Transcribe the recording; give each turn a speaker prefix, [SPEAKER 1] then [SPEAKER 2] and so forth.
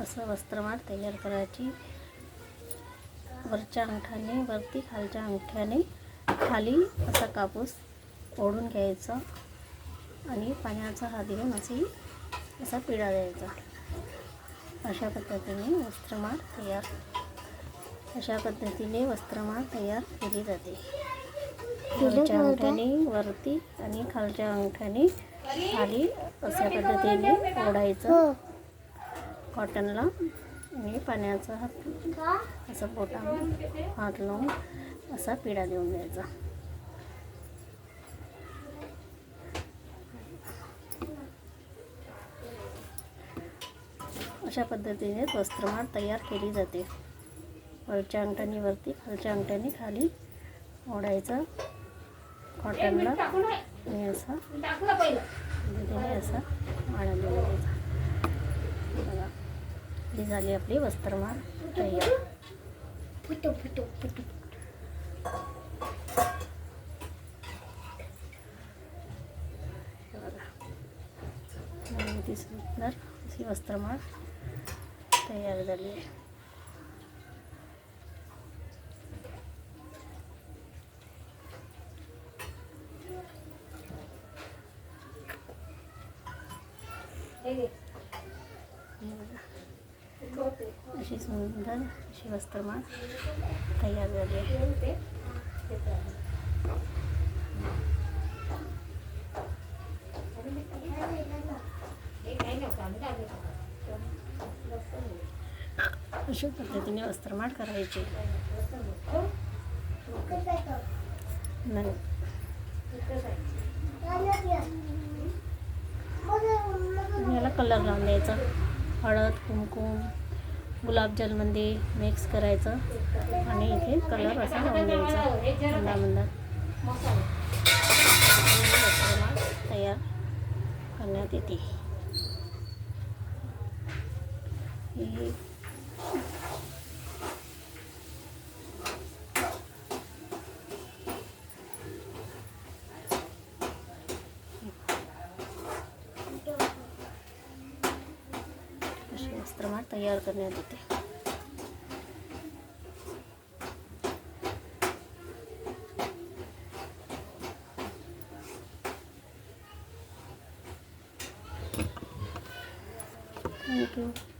[SPEAKER 1] असं वस्त्रमाळ तयार करायची. वरच्या अंगठ्याने वरती, खालच्या अंगठ्याने खाली असा कापूस ओढून घ्यायचा आणि पाण्याचा हात घेऊन असा पिळा द्यायचा. अशा पद्धतीने वस्त्रमाळ तयार केली जाते. वरच्या अंगठ्याने वरती आणि खालच्या अंगठ्याने खाली अशा पद्धतीने ओढायचं कॉटनला आणि पाण्याचा हात असं बोटाने हात लावून असा पिळा देऊन द्यायचा. अशा पद्धतीने वस्त्रमाळ तयार केली जाते. वरच्या अंगठ्याने वरती, खालच्या अंगठ्याने खाली ओढायचं कॉटनला आणि असा पद्धतीने असा आळा देऊन द्यायचा. बघा, ही झाली आपली वस्त्रमाळ तयार. किती सुंदर अशी वस्त्रमाळ तयार झाली आहे. अशी सुंदर अशी वस्त्रमाळ तयार झाली आहे. अशा पद्धतीने वस्त्रमाळ करायची. याला कलर लावून द्यायचा. हळद, कुंकुम, गुलाबजलमध्ये मिक्स करायचं आणि इथे कलर असा लावून द्यायचा मंदामंदार. वस्त्रमाळ तयार करण्यात येते. अशी वस्त्रमाळ तयार करण्यात येते. थँक्यू.